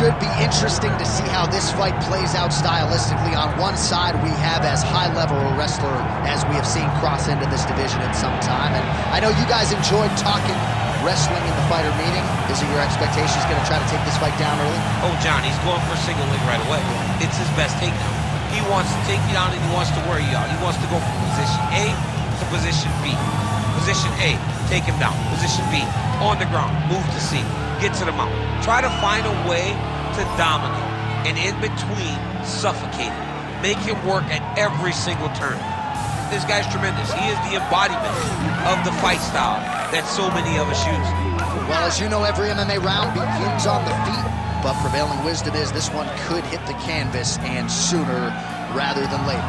should be interesting to see how this fight plays out stylistically. On one side, we have as high-level a wrestler as we have seen cross into this division in some time. And I know you guys enjoyed talking wrestling in the fighter meeting. Is it your expectation he's going to try to take this fight down early? Oh, John, he's going for a single leg right away. It's his best takedown. He wants to take you down and he wants to wear you out. He wants to go from position A to position B. Position A, take him down. Position B, on the ground, move to C, get to the mount. Try to find a way to dominate, and in between, suffocate him. Make him work at every single turn. This guy's tremendous. He is the embodiment of the fight style that so many of us use. Well, as you know, every MMA round begins on the feet, but prevailing wisdom is this one could hit the canvas, and sooner rather than later.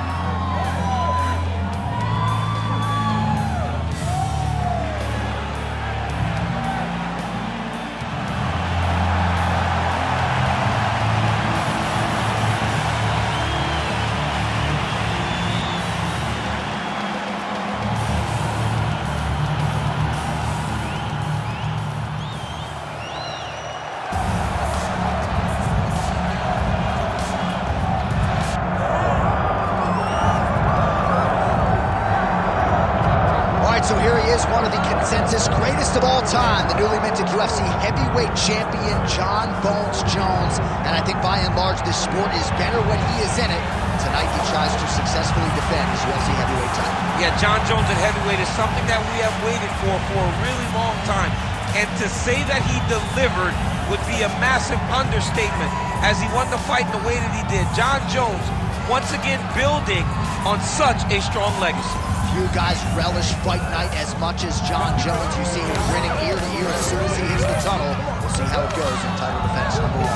So here he is, one of the consensus greatest of all time, the newly minted UFC heavyweight champion, Jon Bones Jones. And I think by and large, this sport is better when he is in it. Tonight, he tries to successfully defend his UFC heavyweight title. Yeah, Jon Jones at heavyweight is something that we have waited for a really long time. And to say that he delivered would be a massive understatement as he won the fight the way that he did. Jon Jones, once again, building on such a strong legacy. You guys relish fight night as much as Jon Jones. You see him grinning ear to ear as soon as he hits the tunnel. We'll see how it goes in title defense number 1.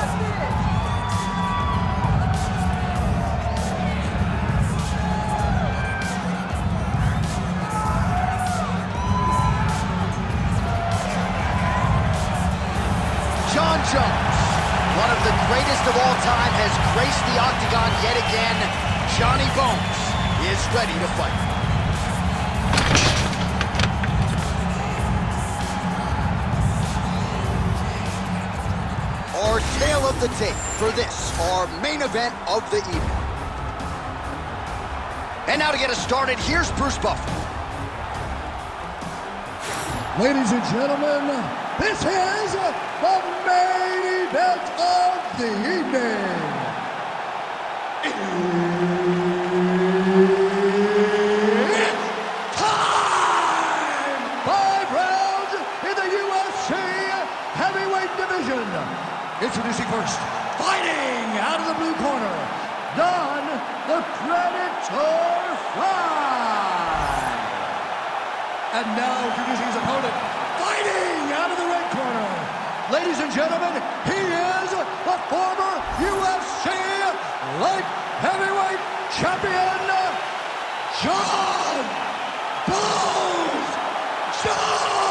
Jon Jones, one of the greatest of all time, has graced the octagon yet again. Johnny Bones is ready to fight. Our tale of the tape for this, our main event of the evening. And now to get us started, here's Bruce Buffer. Ladies and gentlemen, this is the main event of the evening. It's time! 5 rounds in the UFC heavyweight division. Introducing first, fighting out of the blue corner, Don the Predator Frye. And now introducing his opponent, fighting out of the red corner. Ladies and gentlemen, he is the former UFC light heavyweight champion, Jon Bones Jones.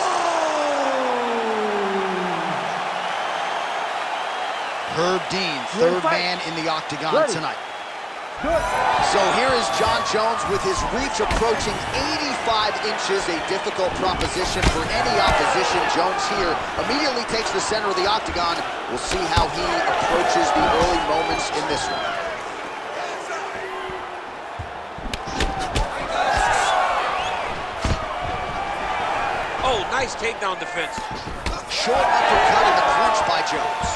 Herb Dean, third man in the octagon tonight. So here is Jon Jones with his reach approaching 85 inches, a difficult proposition for any opposition. Jones here immediately takes the center of the octagon. We'll see how he approaches the early moments in this one. Oh, nice takedown defense. Short uppercut in the clinch by Jones.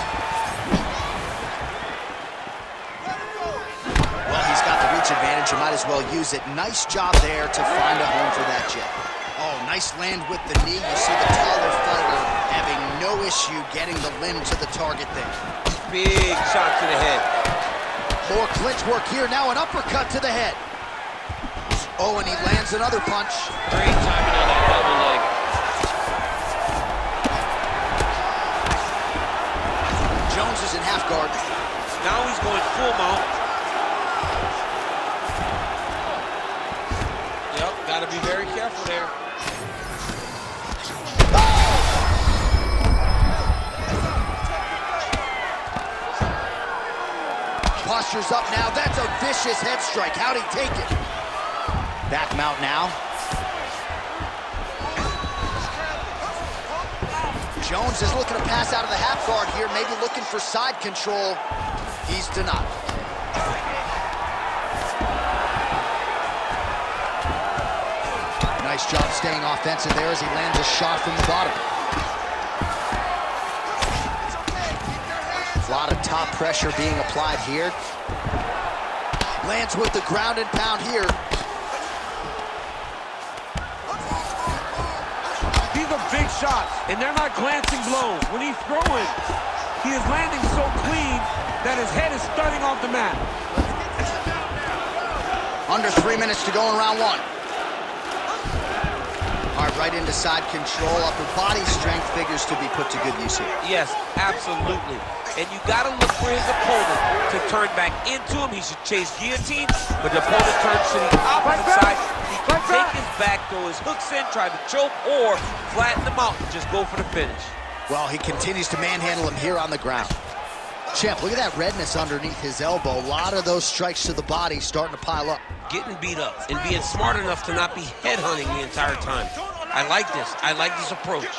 Advantage, you might as well use it. Nice job there to find a home for that jab. Oh, nice land with the knee. You see the taller fighter having no issue getting the limb to the target there. Big shot to the head. More clinch work here. Now an uppercut to the head. Oh, and he lands another punch. Great timing on that double leg. Jones is in half guard. Now he's going full mount. Got to be very careful there. Posture's up now. That's a vicious head strike. How'd he take it? Back mount now. Jones is looking to pass out of the half guard here, maybe looking for side control. He's denied. Nice job staying offensive there as he lands a shot from the bottom. A lot of top pressure being applied here. Lands with the ground and pound here. These are big shots, and they're not glancing blows. When he's throwing, he is landing so clean that his head is starting off the mat. Under 3 minutes to go in round one. All right, right into side control. Upper body strength figures to be put to good use here. Yes, absolutely. And you got to look for his opponent to turn back into him. He should chase guillotine, but the opponent turns to the opposite side. He can take his back, throw his hooks in, try to choke, or flatten him out and just go for the finish. Well, he continues to manhandle him here on the ground. Champ, look at that redness underneath his elbow. A lot of those strikes to the body starting to pile up. Getting beat up and being smart enough to not be headhunting the entire time. I like this. I like this approach.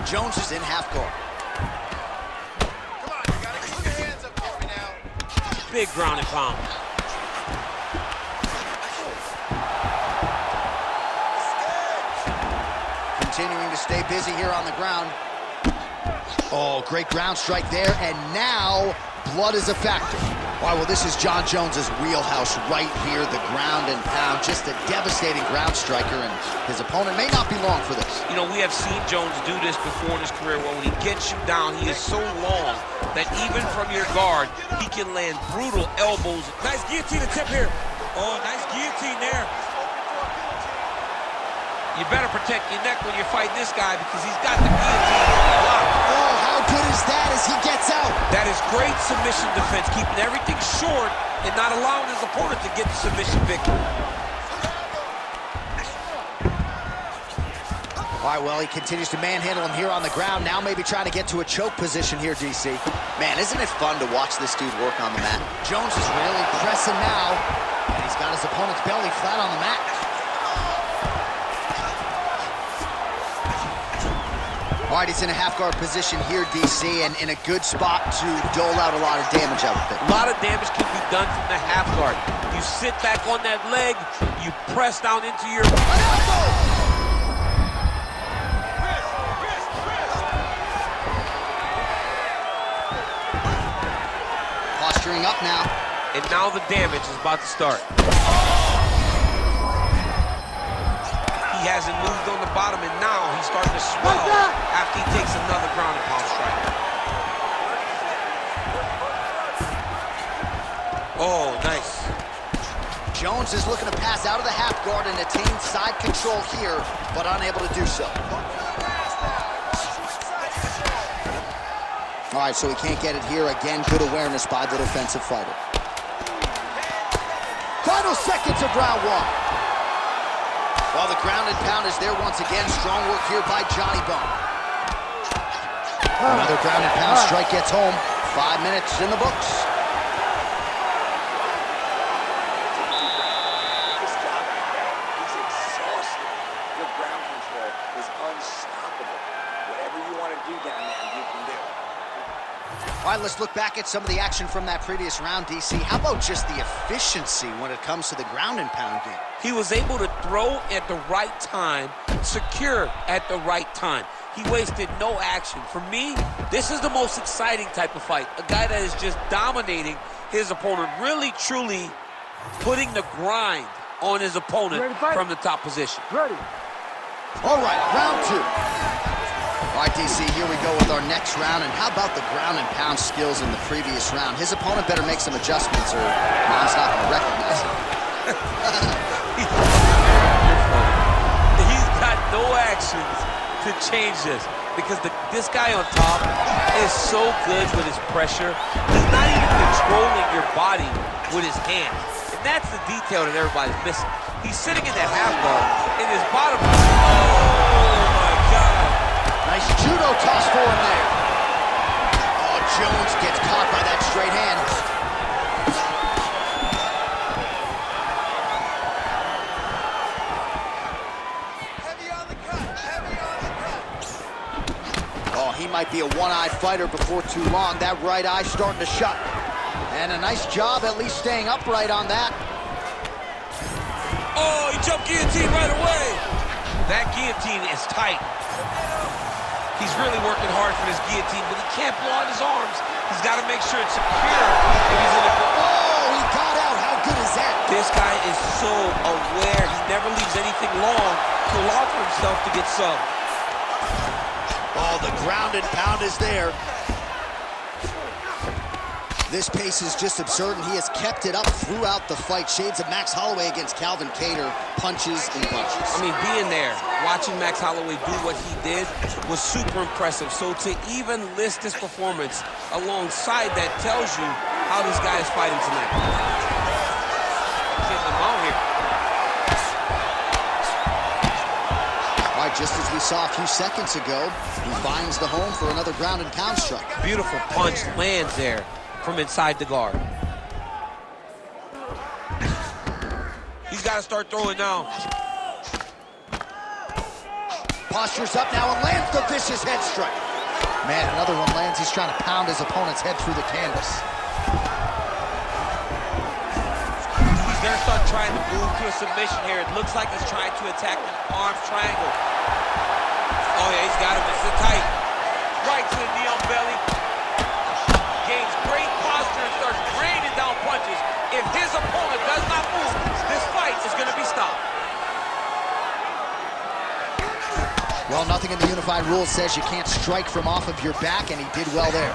Jones is in half guard. Come on, you gotta put your hands up for me now. Big ground and pound. Continuing to stay busy here on the ground. Oh, great ground strike there, and now blood is a factor. All right, well, this is Jon Jones's wheelhouse right here, the ground and pound. Just a devastating ground striker, and his opponent may not be long for this. You know, we have seen Jones do this before in his career, where when he gets you down, he is so long that even from your guard, he can land brutal elbows. Nice guillotine attempt here. Oh, nice guillotine there. You better protect your neck when you're fighting this guy because he's got the guillotine locked. Oh, how good is that as he gets out? That is great submission defense, keeping everything short and not allowing his opponent to get the submission victory. All right, well, he continues to manhandle him here on the ground. Now maybe trying to get to a choke position here, DC. Man, isn't it fun to watch this dude work on the mat? Jones is really pressing now, and he's got his opponent's belly flat on the mat. All right, he's in a half-guard position here, DC, and in a good spot to dole out a lot of damage, I would think. A lot of damage can be done from the half guard. You sit back on that leg, you press down into your... Posturing up now. And now the damage is about to start. He hasn't moved on the bottom, and now he's starting to swell after he takes another ground and pound strike. Oh, nice. Jones is looking to pass out of the half guard and attain side control here, but unable to do so. All right, so he can't get it here. Again, good awareness by the defensive fighter. Final seconds of round one. While the ground and pound is there once again, strong work here by Johnny Bone. Another ground and pound strike gets home. 5 minutes in the books. This guy, he's exhausted. Your ground control is unstoppable. Whatever you want to do down there, you can do. All right, let's look back at some of the action from that previous round, DC. How about just the efficiency when it comes to the ground and pound game? He was able to throw at the right time, secure at the right time. He wasted no action. For me, this is the most exciting type of fight. A guy that is just dominating his opponent, really, truly putting the grind on his opponent from the top position. Ready. All right, round two. All right, DC, here we go with our next round. And how about the ground and pound skills in the previous round? His opponent better make some adjustments or Mom's not going to recognize him. He's got no actions to change this because this guy on top is so good with his pressure. He's not even controlling your body with his hands. And that's the detail that everybody's missing. He's sitting in that half guard and his bottom... Oh, my God. Nice judo toss for him there. Oh, Jones gets caught by that straight hand. be a one-eyed fighter before too long. That right eye starting to shut. And a nice job at least staying upright on that. Oh, he jumped guillotine right away. That guillotine is tight. He's really working hard for this guillotine, but he can't blow out his arms. He's got to make sure it's secure. If he's in a... Oh, he got out. How good is that? This guy is so aware. He never leaves anything long to allow for himself to get subbed. Oh, the ground and pound is there. This pace is just absurd, and he has kept it up throughout the fight. Shades of Max Holloway against Calvin Kattar, punches and punches. I mean, being there, watching Max Holloway do what he did was super impressive. So to even list this performance alongside that tells you how this guy is fighting tonight. Getting him out here. All right, just as we saw a few seconds ago, he finds the home for another ground and pound strike. Beautiful punch lands there from inside the guard. He's got to start throwing now. Postures up now and lands the vicious head strike. Man, another one lands. He's trying to pound his opponent's head through the canvas. He's going to start trying to move to a submission here. It looks like he's trying to attack the arm triangle. Oh, yeah, he's got him. This is tight. Right to the knee on belly. Gains great posture and starts raining down punches. If his opponent does not move, this fight is going to be stopped. Well, nothing in the unified rules says you can't strike from off of your back, and he did well there.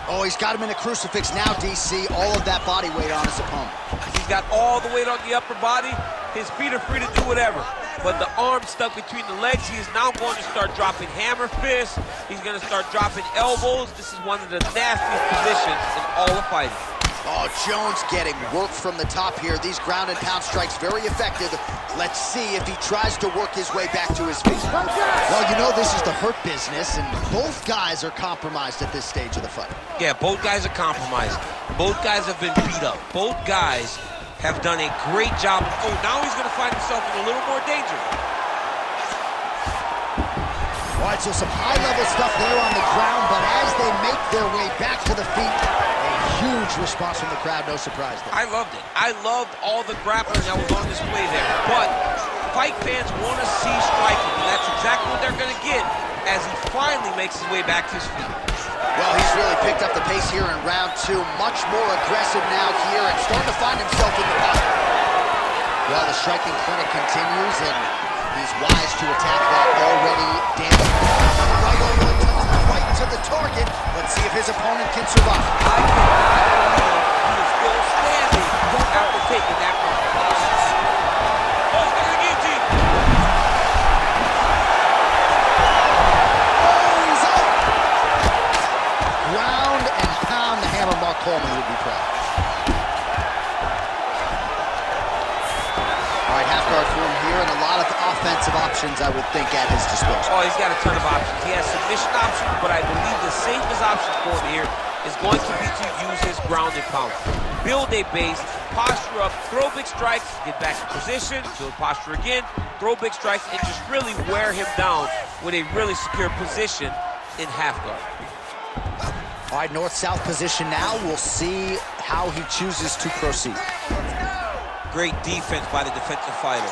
Oh, he's got him in a crucifix now, DC. All of that body weight on his opponent. He's got all the weight on the upper body. His feet are free to do whatever. But the arm stuck between the legs. He is now going to start dropping hammer fists. He's going to start dropping elbows. This is one of the nastiest positions in all of fighting. Oh, Jones getting work from the top here. These ground and pound strikes very effective. Let's see if he tries to work his way back to his feet. Well, you know this is the hurt business, and both guys are compromised at this stage of the fight. Yeah, both guys are compromised. Both guys have been beat up. Both guys have done a great job. Oh, now he's going to find himself in a little more danger. All right, so some high-level stuff there on the ground, but as they make their way back to the feet, a huge response from the crowd, no surprise there. I loved it. I loved all the grappling that was on display there. But fight fans want to see striking, and that's exactly what they're going to get as he finally makes his way back to his feet. Well, he's really picked up the pace here in round two. Much more aggressive now here and starting to find himself in the pocket. Well, the striking clinic continues, and he's wise to attack that already damaged. Right to the target. Let's see if his opponent can survive. I cannot believe he is still standing after taking that punch. Oh, he's got the guillotine. Ground and pound the hammer. Mark Coleman would be proud. All right, half guard for him here, and a lot of offensive options, I would think, at his disposal. Oh, he's got a ton of options. He has submission options, but I believe the safest option for him here is going to be to use his ground and pound. Build a base, posture up, throw big strikes, get back in position, build posture again, throw big strikes, and just really wear him down with a really secure position in half guard. All right, north-south position now. We'll see how he chooses to proceed. Great defense by the defensive fighter.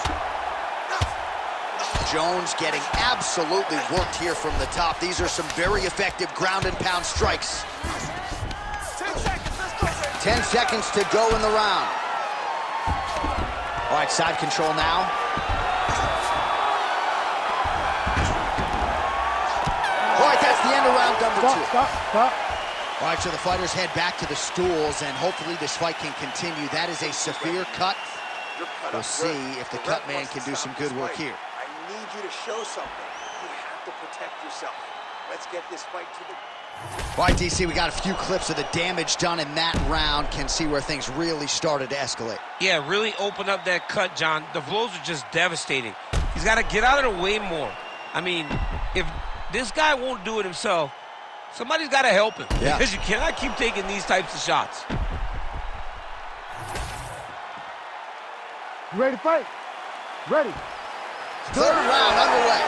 Jones getting absolutely worked here from the top. These are some very effective ground and pound strikes. 10 seconds to go in the round. All right, side control now. All right, that's the end of round number two. Stop. All right, so the fighters head back to the stools, and hopefully this fight can continue. That is a severe cut. We'll see if the cut man can do some good work here. I need you to show something. You have to protect yourself. Let's get this fight to the... All right, DC, we got a few clips of the damage done in that round. Can see where things really started to escalate. Yeah, really open up that cut, John. The blows are just devastating. He's got to get out of the way more. I mean, if this guy won't do it himself, somebody's got to help him. Yeah. Because you cannot keep taking these types of shots. You ready to fight? Ready. Third round underway.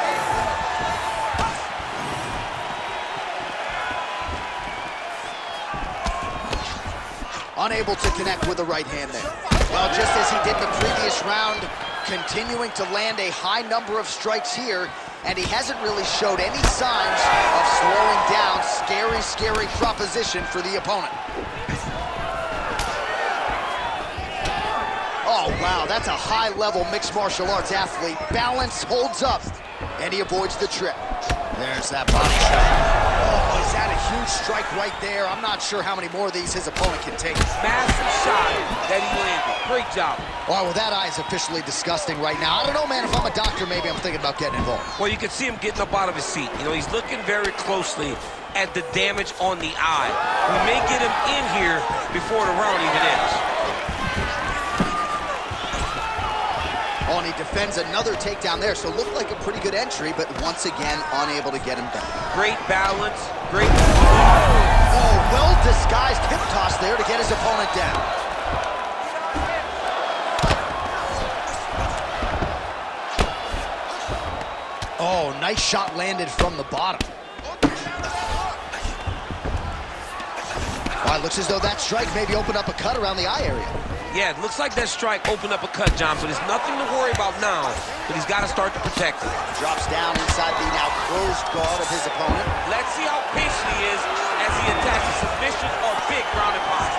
Unable to connect with the right hand there. Well, just as he did in the previous round, continuing to land a high number of strikes here, and he hasn't really showed any signs of slowing down. Scary, scary proposition for the opponent. Oh, wow, that's a high-level mixed martial arts athlete. Balance holds up, and he avoids the trip. There's that body shot. Oh, is that a huge strike right there? I'm not sure how many more of these his opponent can take. Massive shot that he landed. Great job. All right, well, that eye is officially disgusting right now. I don't know, man, if I'm a doctor, maybe I'm thinking about getting involved. Well, you can see him getting up out of his seat. You know, he's looking very closely at the damage on the eye. We may get him in here before the round even ends. Oh, and he defends another takedown there, so it looked like a pretty good entry, but once again, unable to get him down. Great balance, great... Oh, well-disguised hip toss there to get his opponent down. Oh, nice shot landed from the bottom. All right, looks as though that strike maybe opened up a cut around the eye area. Yeah, it looks like that strike opened up a cut, John, so there's nothing to worry about now, but he's got to start to protect it. Drops down inside the now closed guard of his opponent. Let's see how patient he is as he attacks a submission or big ground and pound.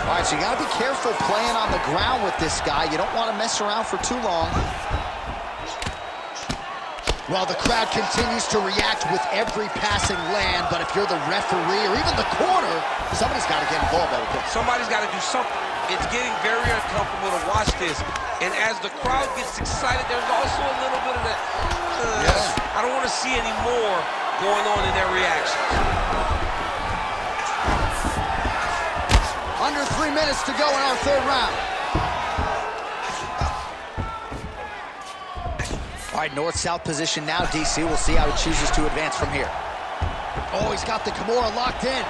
All right, so you got to be careful playing on the ground with this guy. You don't want to mess around for too long. Well, the crowd continues to react with every passing land, but if you're the referee or even the corner, somebody's got to get involved, I would think. Somebody's got to do something. It's getting very uncomfortable to watch this. And as the crowd gets excited, there's also a little bit of that, I don't want to see any more going on in their reactions. Under 3 minutes to go in our third round. All right, north-south position now, DC. We'll see how he chooses to advance from here. Oh, he's got the Kimura locked in.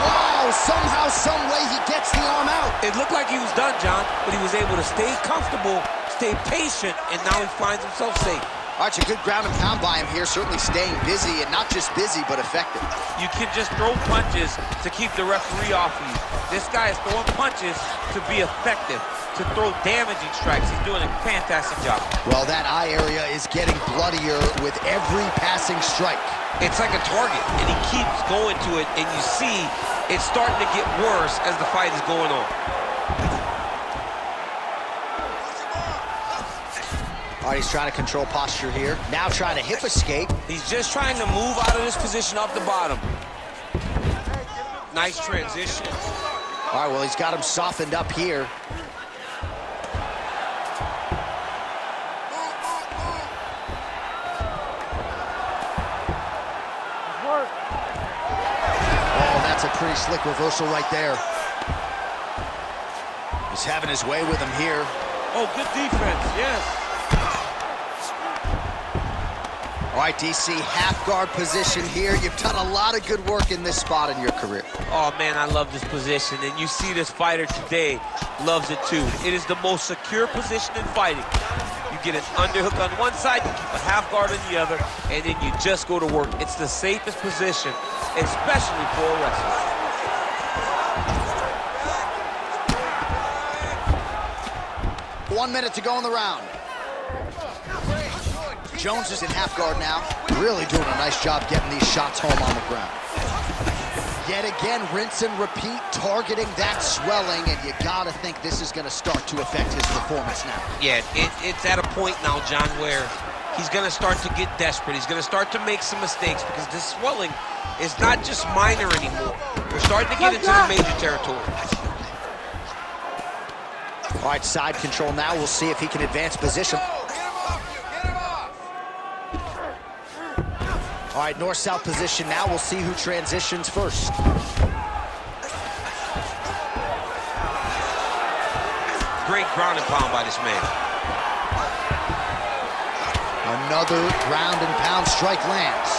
Wow, somehow, some way he gets the arm out. It looked like he was done, John, but he was able to stay comfortable, stay patient, and now he finds himself safe. All right, a good ground and pound by him here, certainly staying busy, and not just busy, but effective. You can just throw punches to keep the referee off of you. This guy is throwing punches to be effective, to throw damaging strikes. He's doing a fantastic job. Well, that eye area is getting bloodier with every passing strike. It's like a target, and he keeps going to it, and you see it's starting to get worse as the fight is going on. All right, he's trying to control posture here. Now trying to hip escape. He's just trying to move out of this position off the bottom. Nice transition. All right, well, he's got him softened up here. Oh, that's a pretty slick reversal right there. He's having his way with him here. Oh, good defense, yes. All right, DC, half guard position here. You've done a lot of good work in this spot in your career. Oh, man, I love this position, and you see this fighter today loves it, too. It is the most secure position in fighting. You get an underhook on one side, you keep a half guard on the other, and then you just go to work. It's the safest position, especially for a wrestler. One minute to go in the round. Jones is in half guard now. Really doing a nice job getting these shots home on the ground. Yet again, rinse and repeat, targeting that swelling, and you gotta think this is gonna start to affect his performance now. Yeah, it's at a point now, John, where he's gonna start to get desperate. He's gonna start to make some mistakes because this swelling is not just minor anymore. We're starting to get into the major territory. All right, side control now. We'll see if he can advance position. All right, north-south position now. We'll see who transitions first. Great ground and pound by this man. Another ground and pound strike lands.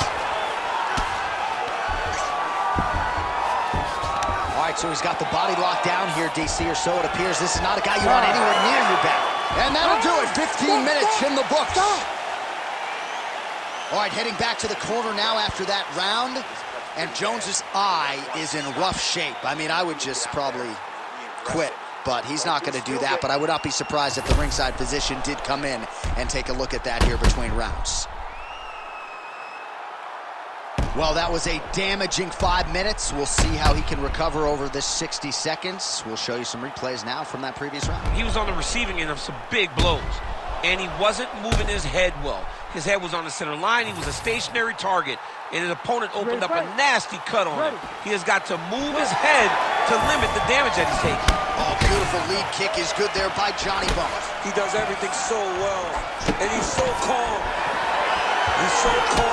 All right, so he's got the body locked down here, DC, or so it appears. This is not a guy you want anywhere near your back. And that'll do it. 15 minutes in the books. All right, heading back to the corner now after that round. And Jones's eye is in rough shape. I mean, I would just probably quit, but he's not going to do that. But I would not be surprised if the ringside physician did come in and take a look at that here between rounds. Well, that was a damaging 5 minutes. We'll see how he can recover over this 60 seconds. We'll show you some replays now from that previous round. He was on the receiving end of some big blows, and he wasn't moving his head well. His head was on the center line. He was a stationary target, and his opponent opened up a nasty cut on him. He has got to move his head to limit the damage that he's taking. Oh, beautiful lead kick is good there by Johnny Bones. He does everything so well, and he's so calm. He's so calm.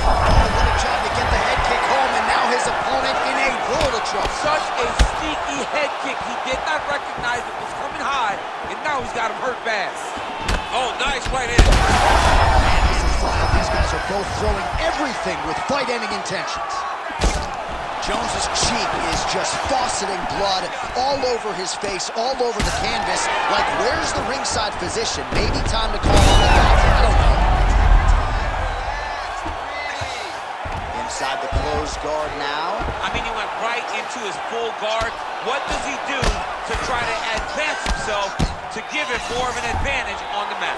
What a job to get the head kick home, and now his opponent in a world of trouble. Such a sneaky head kick. He did not recognize it was coming high, and now he's got him hurt bad. Oh, nice right hand. Man, this is wild. These guys are both throwing everything with fight-ending intentions. Jones's cheek is just fauceting blood all over his face, all over the canvas. Like, where's the ringside physician? Maybe time to call on the doctor. I don't know. Inside the closed guard now. I mean, he went right into his full guard. What does he do to try to advance himself to give him more of an advantage on the mat?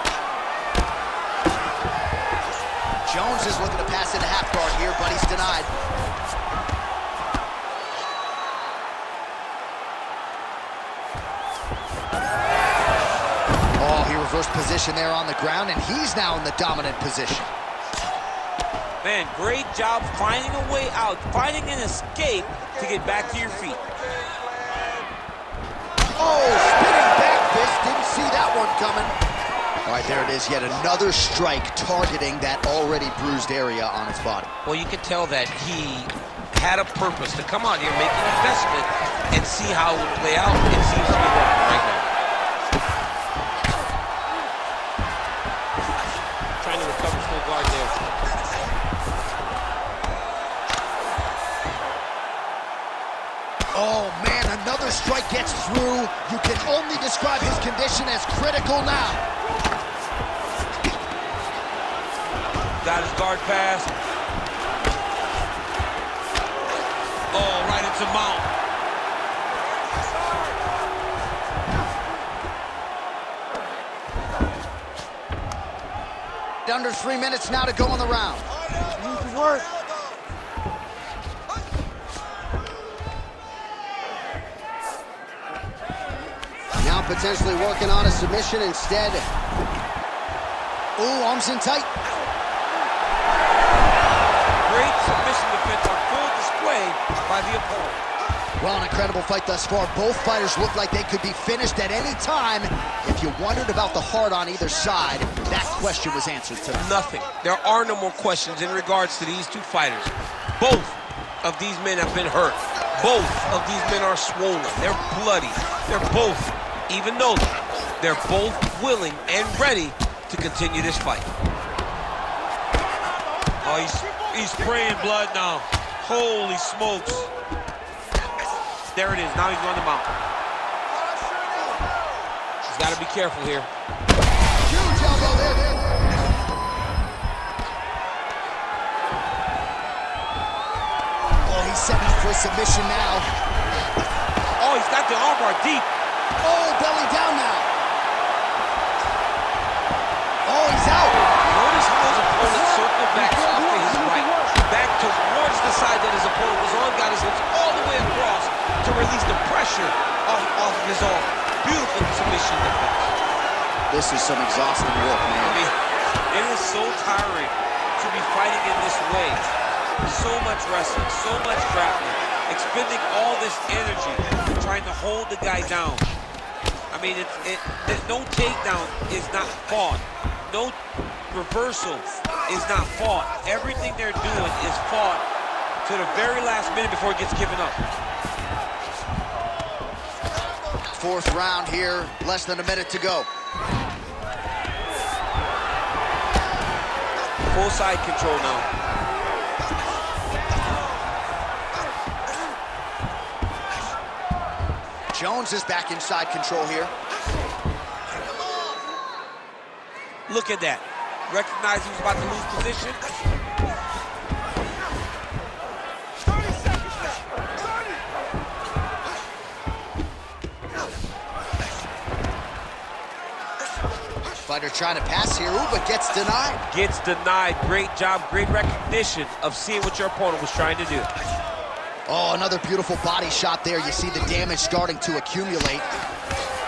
Jones is looking to pass into half guard here, but he's denied. Oh, he reversed position there on the ground, and he's now in the dominant position. Man, great job finding a way out, finding an escape to get back to your feet. Oh, spinning back fist, didn't see that one coming. All right, there it is, yet another strike targeting that already bruised area on his body. Well, you can tell that he had a purpose to come out here, make an investment, and see how it would play out. It seems to be working right now. Trying to recover full guard there. Oh, man, another strike gets through. You can only describe his condition as critical now. Got his guard pass. Oh, right into mount. Under 3 minutes now to go in the round. Need to work. Now potentially working on a submission instead. Ooh, arms in tight. Great submission defense on full display by the opponent. Well, an incredible fight thus far. Both fighters look like they could be finished at any time. If you wondered about the heart on either side, that question was answered tonight. Nothing. There are no more questions in regards to these two fighters. Both of these men have been hurt. Both of these men are swollen. They're bloody. They're both, even though they're both willing and ready to continue this fight. Oh, he's spraying blood now. Holy smokes. There it is. Now he's going to mount. He's got to be careful here. Huge elbow there. Oh, he's setting up for a submission now. Oh, he's got the armbar deep. Oh, belly down now. Oh, he's out. Notice how his opponent circled back off to his right, back towards the side that his opponent was on, got his hips all the way across to release the pressure off of his arm. Beautiful submission defense. This is some exhausting work, I man. mean, it is so tiring to be fighting in this way. So much wrestling, so much grappling, expending all this energy trying to hold the guy down. I mean, no takedown is not fought. No reversal is not fought. Everything they're doing is fought to the very last minute before it gets given up. Fourth round here, less than a minute to go. Full side control now. Jones is back inside control here. Look at that. recognized he was about to lose position. 30 seconds left. 30. Fighter trying to pass here, ooh, but gets denied. Gets denied. Great job, great recognition of seeing what your opponent was trying to do. Oh, another beautiful body shot there. You see the damage starting to accumulate.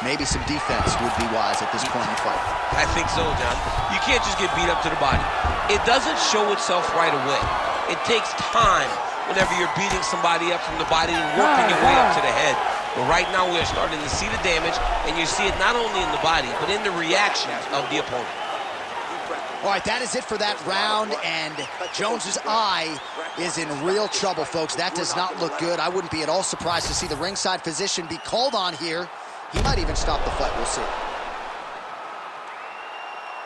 Maybe some defense would be wise at this point in the fight. I think so, John. You can't just get beat up to the body. It doesn't show itself right away. It takes time whenever you're beating somebody up from the body and working your way up to the head. But right now we are starting to see the damage, and you see it not only in the body, but in the reactions of the opponent. All right, that is it for that round, and Jones's eye is in real trouble, folks. That does not look good. I wouldn't be at all surprised to see the ringside physician be called on here. He might even stop the fight. We'll see.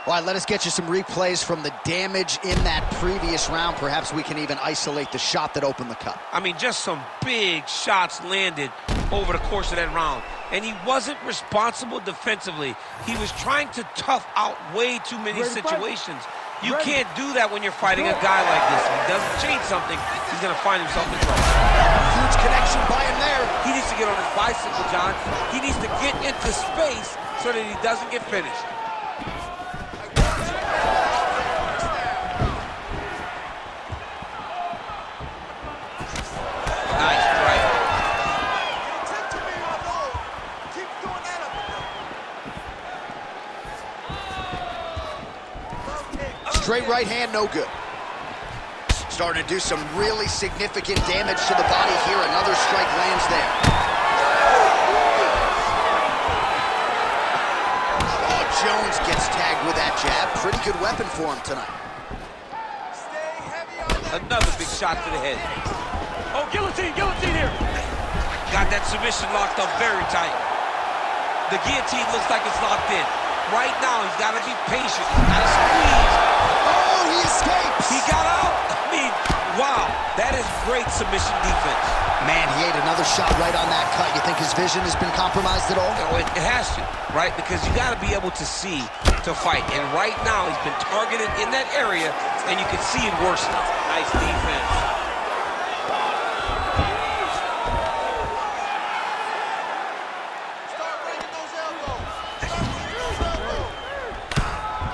All right, let us get you some replays from the damage in that previous round. Perhaps we can even isolate the shot that opened the cut. I mean, just some big shots landed over the course of that round. And he wasn't responsible defensively. He was trying to tough out way too many situations. You can't do that when you're fighting a guy like this. If he doesn't change something, he's going to find himself in trouble. Huge connection by him there. He needs to get on his bicycle, John. He needs to get into space so that he doesn't get finished. Nice strike. Straight right hand, no good. Starting to do some really significant damage to the body here. Another strike lands there. Oh, Jones gets tagged with that jab. Pretty good weapon for him tonight. Another big shot to the head. Oh, guillotine here. Got that submission locked up very tight. The guillotine looks like it's locked in. Right now, he's got to be patient. He's got to squeeze. Oh, he escapes. He got out. I mean, wow. That is great submission defense. Man, he ate another shot right on that cut. You think his vision has been compromised at all? Oh, it has to, right? Because you got to be able to see to fight. And right now, he's been targeted in that area, and you can see it worsening. Nice defense.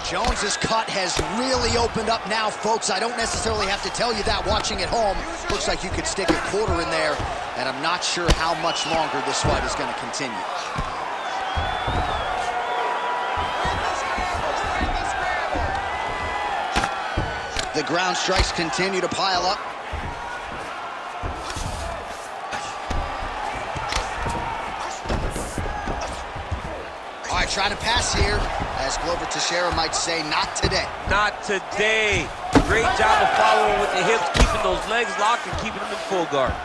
Jones's cut has really opened up now, folks. I don't necessarily have to tell you that watching at home. Looks like you could stick a quarter in there, and I'm not sure how much longer this fight is going to continue. The ground strikes continue to pile up. All right, trying to pass here. As Glover Teixeira might say, not today. Not today. Great job of following with the hips, keeping those legs locked and keeping them in full guard.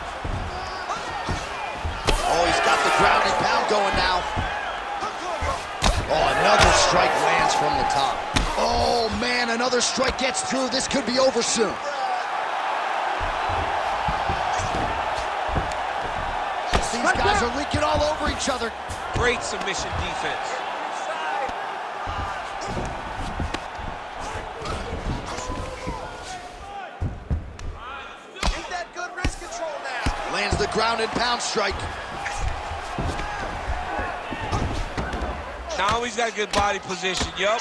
Oh, he's got the ground and pound going now. Oh, another strike lands from the top. Oh, man, another strike gets through. This could be over soon. These guys are leaking all over each other. Great submission defense. Lands the ground and pound strike. Now he's got a good body position, yup.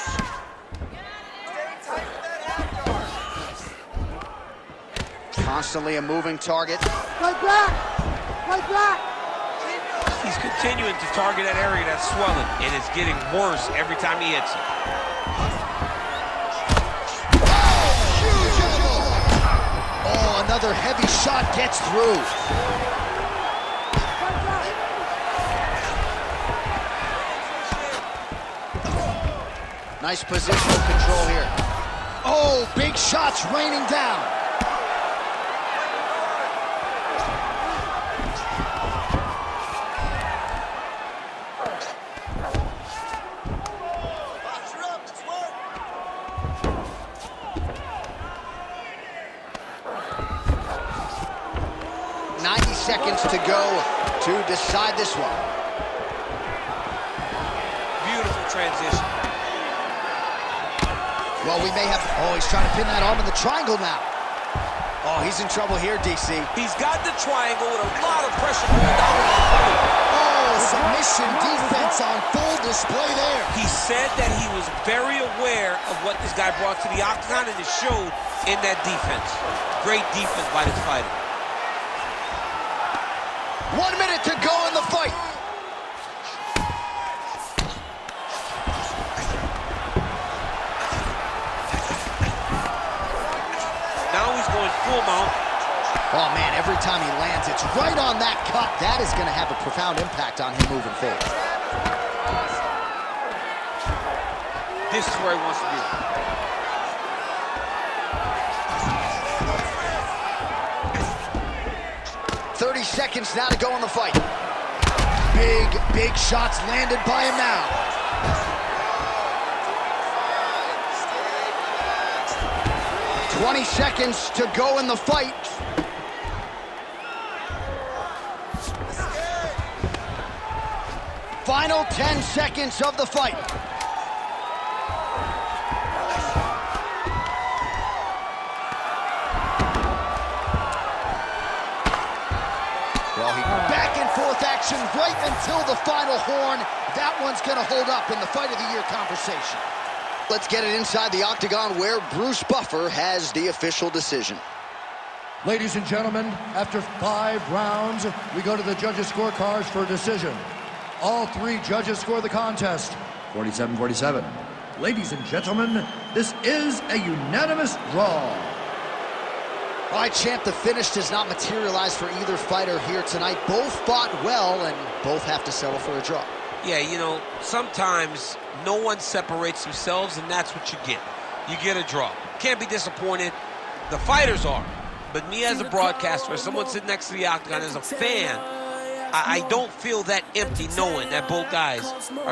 Constantly a moving target. Right back! Right back! He's continuing to target that area that's swelling, and it's getting worse every time he hits it. Huge elbow! Oh, another heavy shot gets through. Nice positional control here. Oh, big shots raining down. Seconds to go to decide this one. Beautiful transition. Well, we may have... Oh, he's trying to pin that arm in the triangle now. Oh, he's in trouble here, DC. He's got the triangle with a lot of pressure going down. Oh, submission defense on full display there. He said that he was very aware of what this guy brought to the octagon, and it showed in that defense. Great defense by this fighter. 1 minute to go in the fight. Now he's going full mount. Oh, man, every time he lands, it's right on that cut. That is going to have a profound impact on him moving forward. This is where he wants to be. 30 seconds now to go in the fight. Big shots landed by him now. Seconds to go in the fight. Final 10 seconds of the fight. Well, back and forth action right until the final horn. That one's going to hold up in the fight of the year conversation. Let's get it inside the octagon where Bruce Buffer has the official decision. Ladies and gentlemen, after 5 rounds, we go to the judges' scorecards for a decision. All 3 judges score the contest, 47-47. Ladies and gentlemen, this is a unanimous draw. All right, champ, the finish does not materialize for either fighter here tonight. Both fought well, and both have to settle for a draw. Yeah, you know, sometimes no one separates themselves, and that's what you get. You get a draw. Can't be disappointed. The fighters are. But me as a broadcaster, as someone sitting next to the octagon, as a fan, I don't feel that empty knowing that both guys are